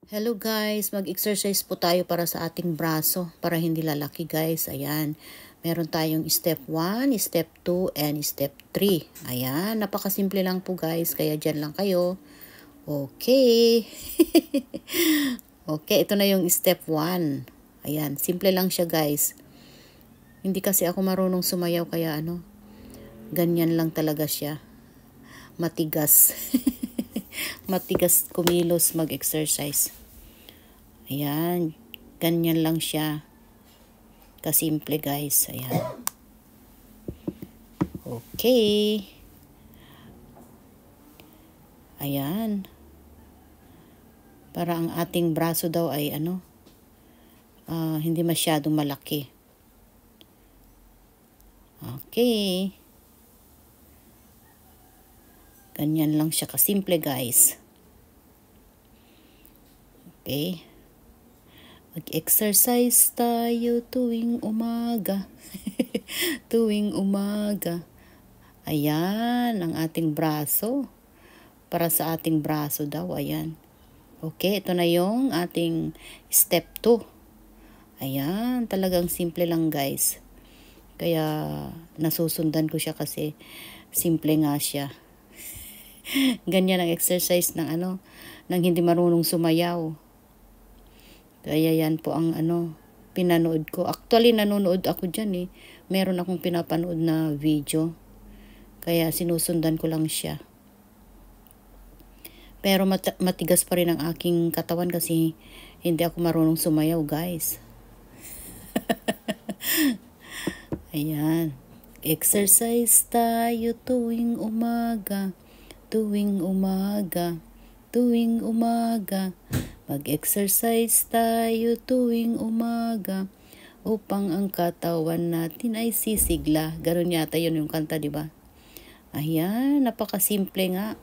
Hello guys, mag-exercise po tayo para sa ating braso, para hindi lalaki guys. Ayan, meron tayong step 1, step 2, and step 3. Ayan, napakasimple lang po guys, kaya dyan lang kayo. Okay. Okay, ito na yung step 1. Ayan, simple lang siya guys. Hindi kasi ako marunong sumayaw kaya ganyan lang talaga siya. Matigas. Matigas kumilos mag-exercise. Ayan, ganyan lang siya. Kasimple guys, ayan. Okay. Ayan. Para ang ating braso daw ay hindi masyadong malaki. Okay. Ganyan lang siya kasimple guys. Okay. Mag-exercise tayo tuwing umaga. Tuwing umaga. Ayan, ang ating braso. Para sa ating braso daw, ayan. Okay, ito na yung ating step 2. Ayan, talagang simple lang guys. Kaya nasusundan ko siya kasi simple nga siya. Ganyan ang exercise ng ng hindi marunong sumayaw. Kaya yan po ang pinanood ko. Actually, nanonood ako dyan eh. Meron akong pinapanood na video. Kaya sinusundan ko lang siya. Pero matigas pa rin ang aking katawan kasi hindi ako marunong sumayaw guys. Ayan. Exercise tayo tuwing umaga. Tuwing umaga. Tuwing umaga. Mag-exercise tayo tuwing umaga upang ang katawan natin ay sisigla. Ganun yata yun yung kanta, di ba? Ayan, napakasimple nga.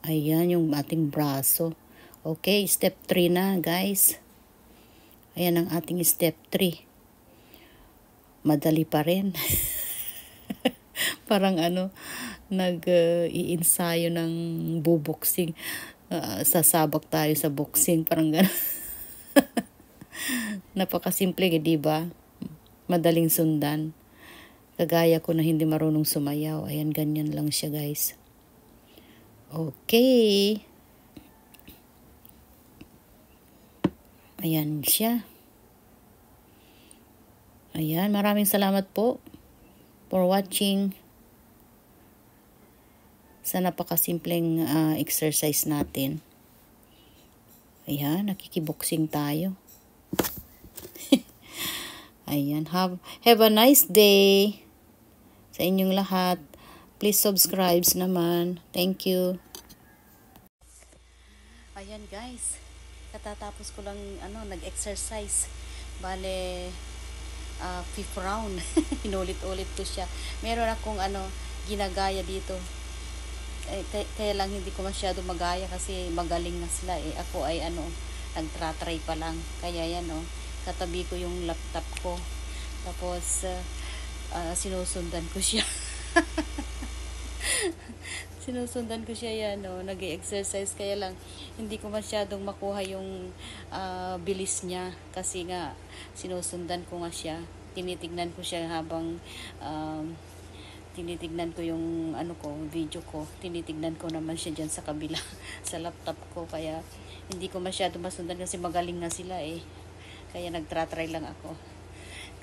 Ayan yung ating braso. Okay, step 3 na, guys. Ayan ang ating step 3. Madali pa rin. Parang nag-iinsayo ng buboxing. Sasabak tayo sa boxing. Parang gano'n. Napakasimple, di ba? Madaling sundan. Kagaya ko na hindi marunong sumayaw. Ayan, ganyan lang siya, guys. Okay. Ayan siya. Ayan, maraming salamat po for watching sa napakasimpleng exercise natin. Ayan, nakikiboxing tayo. Ayan, have a nice day sa inyong lahat. Please subscribe naman. Thank you. Ayan guys, katatapos ko lang nag-exercise. Bale, 5th round. Inulit-ulit ko siya. Meron akong ginagaya dito. Kaya lang hindi ko masyado magaya kasi magaling na sila eh. Ako ay nagtra-try pa lang. Kaya yan katabi ko yung laptop ko. Tapos sinusundan ko siya. Sinusundan ko siya yan nag-exercise. Kaya lang hindi ko masyadong makuha yung bilis niya. Kasi nga sinusundan ko nga siya. Tinitignan ko siya habang tinitignan ko yung video ko. Tinitignan ko naman siya dyan sa kabila sa laptop ko. Kaya hindi ko masyado masundan kasi magaling na sila eh. Kaya nagtra-try lang ako.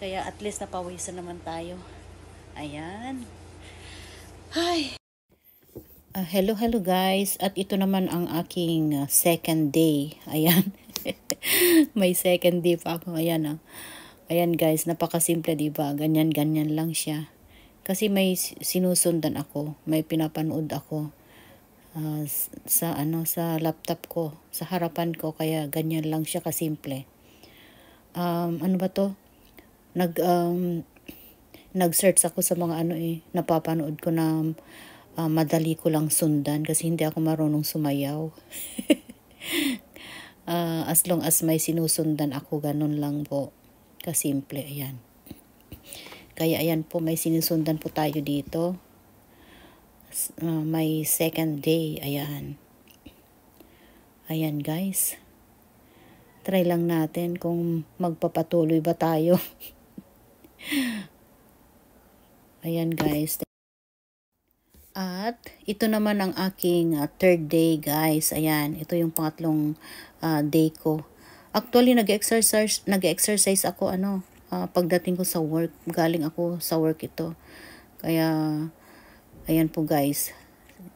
Kaya at least napawisan naman tayo. Ayan. Hi. Hello guys. At ito naman ang aking second day. Ayan. May second day pa ako. Ayan Ayan guys, napakasimple diba? Ganyan lang siya. Kasi may sinusundan ako, may pinapanood ako sa laptop ko, sa harapan ko, kaya ganyan lang siya kasimple. Ano ba to? Nag-search ako sa mga napapanood ko na madali ko lang sundan kasi hindi ako marunong sumayaw. As long as may sinusundan ako, ganun lang po. Kasimple, ayan. Kaya ayan po, may sinusundan po tayo dito. May second day, ayan. Ayan guys. Try lang natin kung magpapatuloy ba tayo. Ayan guys. At ito naman ang aking third day guys. Ayan, ito yung pangatlong day ko. Actually, nag-exercise ako pagdating ko sa work. Galing ako sa work ito. Kaya, ayan po guys.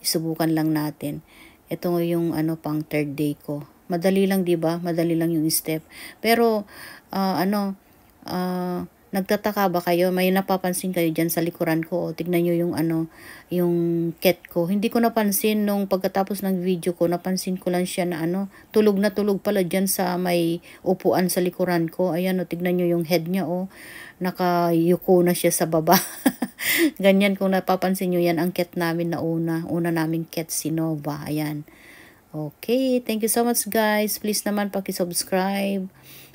Isubukan lang natin. Ito yung pang third day ko. Madali lang 'di ba? Madali lang yung step. Pero nagtataka ba kayo? May napapansin kayo diyan sa likuran ko? O, tignan niyo yung yung cat ko. Hindi ko napansin nung pagkatapos ng video ko, napansin ko lang siya na tulog na tulog pala diyan sa may upuan sa likuran ko. Ayan tignan niyo yung head niya nakayuko na siya sa baba. Ganyan kung napapansin niyo yan ang cat namin na una naming cat si Nova. Ayan. Okay, thank you so much guys. Please naman paki-subscribe.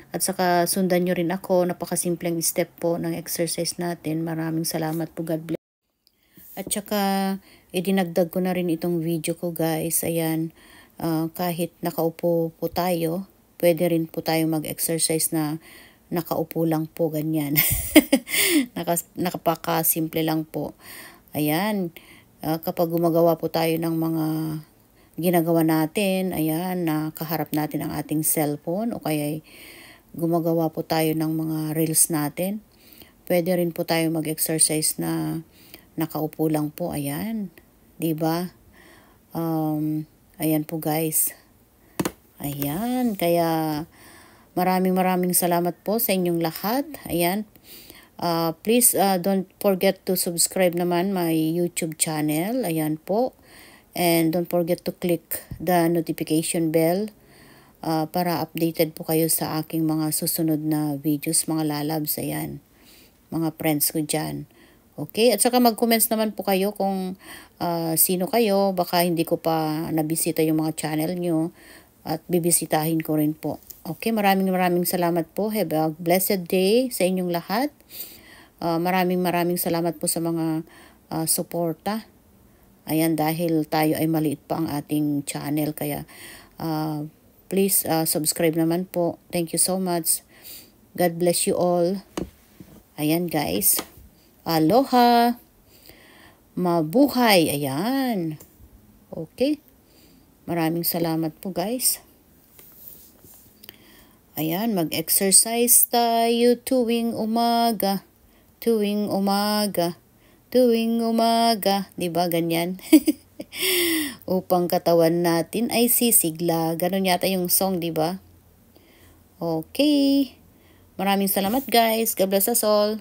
At saka sundan nyo rin ako. Napakasimpleng step po ng exercise natin. Maraming salamat po. God bless. At saka idinagdag ko na rin itong video ko guys. Ayan, kahit nakaupo po tayo, pwede rin po tayo mag-exercise na nakaupo lang po ganyan. Nakapakasimple lang po. Ayan, kapag gumagawa po tayo ng mga ginagawa natin, ayan, nakaharap natin ang ating cellphone o kaya gumagawa po tayo ng mga reels natin. Pwede rin po tayo mag-exercise na nakaupo lang po, ayan. 'Di ba? Ayan po guys. Ayan, kaya maraming salamat po sa inyong lahat. Ayan. Please don't forget to subscribe naman my YouTube channel. Ayan po. And don't forget to click the notification bell para updated po kayo sa aking mga susunod na videos, mga lalabs. Ayan, mga friends ko dyan. Okay, at saka mag-comments naman po kayo kung sino kayo. Baka hindi ko pa nabisita yung mga channel nyo at bibisitahin ko rin po. Okay, maraming salamat po. Have a blessed day sa inyong lahat. Maraming salamat po sa mga suporta. Ayan, dahil tayo ay maliit pa ang ating channel. Kaya, please subscribe naman po. Thank you so much. God bless you all. Ayan, guys. Aloha. Mabuhay. Ayan. Okay. Maraming salamat po, guys. Ayan, mag-exercise tayo tuwing umaga. Tuwing umaga. Tuwing umaga, 'di ba ganyan? Upang katawan natin ay sisigla. Ganun yata yung song, 'di ba? Okay. Maraming salamat guys. God bless us all.